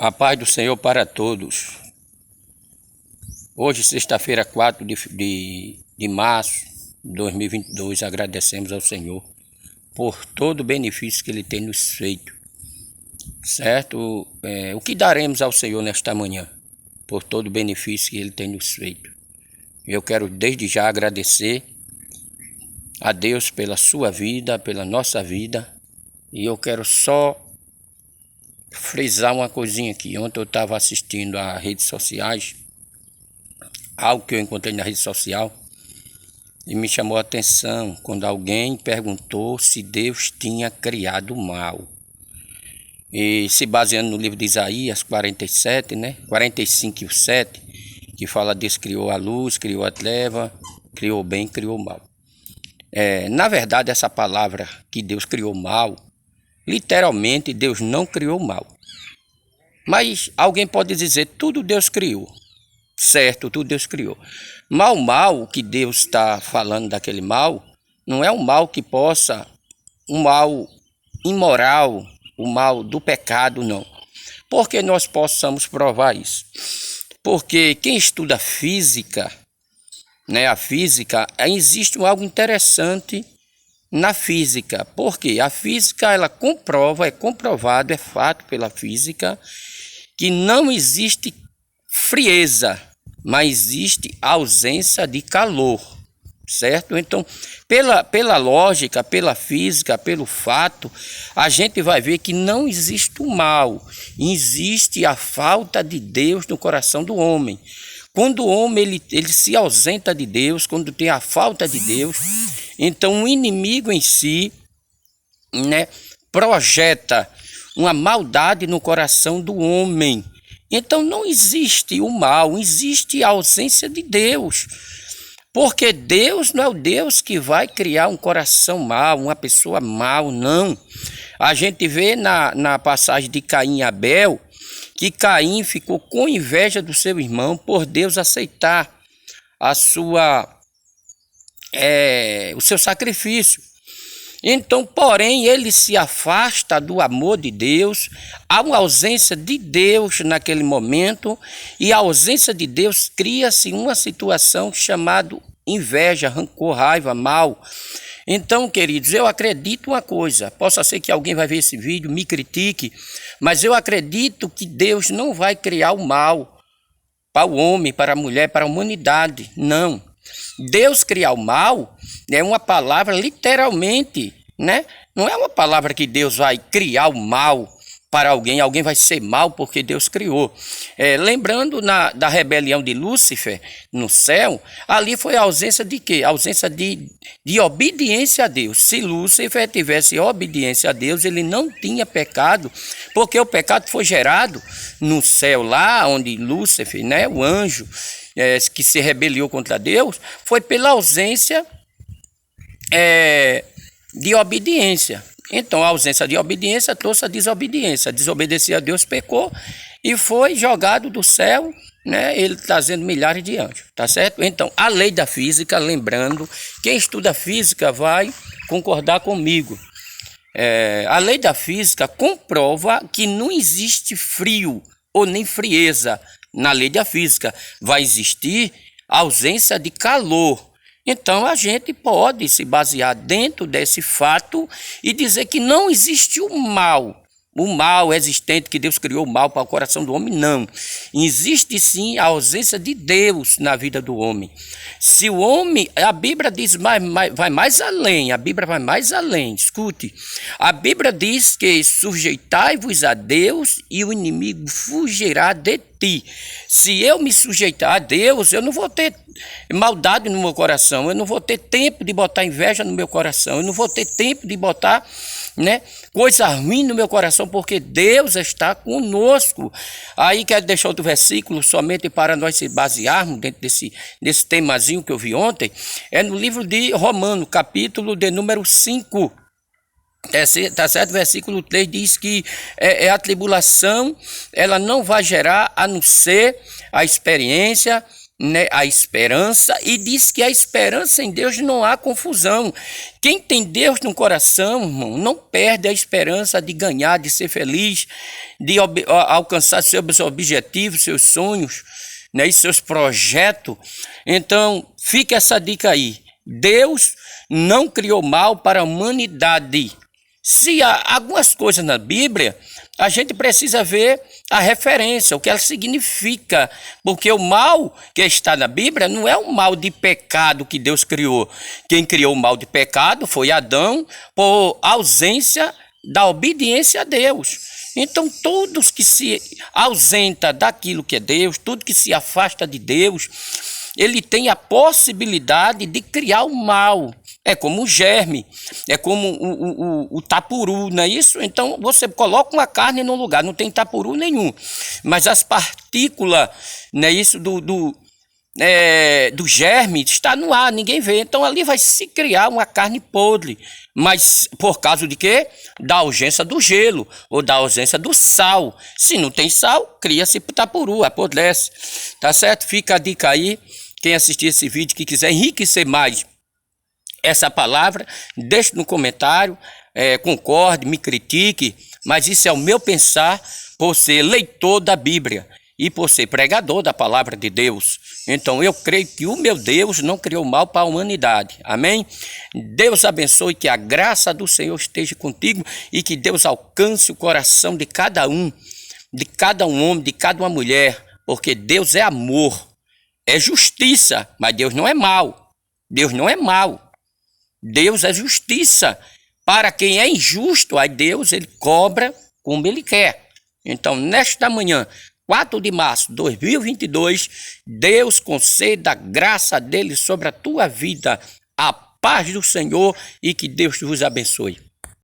A paz do Senhor para todos. Hoje, sexta-feira, 4 de março de 2022, agradecemos ao Senhor por todo o benefício que Ele tem nos feito, certo? O que daremos ao Senhor nesta manhã, por todo o benefício que Ele tem nos feito? Eu quero desde já agradecer a Deus pela sua vida, pela nossa vida, e eu quero só frisar uma coisinha aqui. Ontem eu estava assistindo a redes sociais, algo que eu encontrei na rede social, e me chamou a atenção quando alguém perguntou se Deus tinha criado o mal. E se baseando no livro de Isaías 47, 45 e 7, que fala Deus criou a luz, criou a treva, criou o bem, criou o mal. Na verdade, essa palavra que Deus criou o mal, literalmente Deus não criou o mal. Mas alguém pode dizer, tudo Deus criou. Certo, tudo Deus criou. Mas o mal que Deus está falando daquele mal, não é um mal que possa, um mal imoral, o mal do pecado, não. Porque nós possamos provar isso. Porque quem estuda física, a física, existe algo interessante na física. Porque a física, ela comprova, é comprovado, é fato pela física, que não existe frieza, mas existe ausência de calor, certo? Então, pela lógica, pela física, pelo fato, a gente vai ver que não existe o mal, existe a falta de Deus no coração do homem. Quando o homem ele se ausenta de Deus, quando tem a falta de Deus, então o inimigo em si, projeta uma maldade no coração do homem. Então não existe o mal, existe a ausência de Deus. Porque Deus não é o Deus que vai criar um coração mau, uma pessoa mau, não. A gente vê na passagem de Caim e Abel, que Caim ficou com inveja do seu irmão por Deus aceitar o seu sacrifício. Então, porém, ele se afasta do amor de Deus, há uma ausência de Deus naquele momento, e a ausência de Deus cria-se uma situação chamada inveja, rancor, raiva, mal. Então, queridos, eu acredito uma coisa, possa ser que alguém vai ver esse vídeo, me critique, mas eu acredito que Deus não vai criar o mal para o homem, para a mulher, para a humanidade, não. Deus criar o mal é uma palavra literalmente, Não é uma palavra que Deus vai criar o mal para alguém, alguém vai ser mal porque Deus criou. Lembrando da rebelião de Lúcifer no céu, ali foi a ausência de quê? A ausência de obediência a Deus. Se Lúcifer tivesse obediência a Deus, ele não tinha pecado, porque o pecado foi gerado no céu, lá onde Lúcifer, o anjo, que se rebeliou contra Deus, foi pela ausência de obediência. Então a ausência de obediência trouxe a desobediência. Desobedecer a Deus, pecou e foi jogado do céu, ele trazendo milhares de anjos, tá certo? Então a lei da física, lembrando, quem estuda física vai concordar comigo. A lei da física comprova que não existe frio ou nem frieza. Na lei da física vai existir ausência de calor. Então a gente pode se basear dentro desse fato e dizer que não existe o mal existente, que Deus criou o mal para o coração do homem, não. Existe sim a ausência de Deus na vida do homem. Se o homem, a Bíblia diz, vai mais além, a Bíblia vai mais além, escute. A Bíblia diz que sujeitai-vos a Deus e o inimigo fugirá de ti. Se eu me sujeitar a Deus, eu não vou ter maldade no meu coração, eu não vou ter tempo de botar inveja no meu coração, eu não vou ter tempo de botar coisa ruim no meu coração, porque Deus está conosco. Aí quero deixar outro versículo somente para nós se basearmos dentro desse temazinho que eu vi ontem, é no livro de Romanos, capítulo de número 5. Tá certo? Versículo 3 diz que a tribulação, ela não vai gerar a não ser a experiência né, a esperança, e diz que a esperança em Deus não há confusão. Quem tem Deus no coração, irmão, não perde a esperança de ganhar, de ser feliz, de alcançar seus objetivos, seus sonhos, né, e seus projetos. Então, fica essa dica aí. Deus não criou mal para a humanidade. Se há algumas coisas na Bíblia, a gente precisa ver a referência, o que ela significa, porque o mal que está na Bíblia não é um mal de pecado que Deus criou. Quem criou o mal de pecado foi Adão, por ausência da obediência a Deus. Então, todos que se ausenta daquilo que é Deus, tudo que se afasta de Deus, ele tem a possibilidade de criar o mal. É como o germe, é como o tapuru, não é isso? Então você coloca uma carne no lugar, não tem tapuru nenhum, mas as partículas, não é isso, do germe está no ar, ninguém vê. Então ali vai se criar uma carne podre, mas por causa de quê? Da ausência do gelo ou da ausência do sal. Se não tem sal, cria-se tapuru, apodrece. Tá certo? Fica a dica aí. Quem assistir esse vídeo que quiser enriquecer mais essa palavra, deixe no comentário, concorde, me critique, mas isso é o meu pensar por ser leitor da Bíblia e por ser pregador da palavra de Deus. Então eu creio que o meu Deus não criou mal para a humanidade. Amém? Deus abençoe, que a graça do Senhor esteja contigo e que Deus alcance o coração de cada um homem, de cada uma mulher, porque Deus é amor, é justiça, mas Deus não é mal. Deus não é mal. Deus é justiça. Para quem é injusto, aí Deus, ele cobra como ele quer. Então, nesta manhã, 4 de março de 2022, Deus conceda a graça dele sobre a tua vida, a paz do Senhor, e que Deus vos abençoe.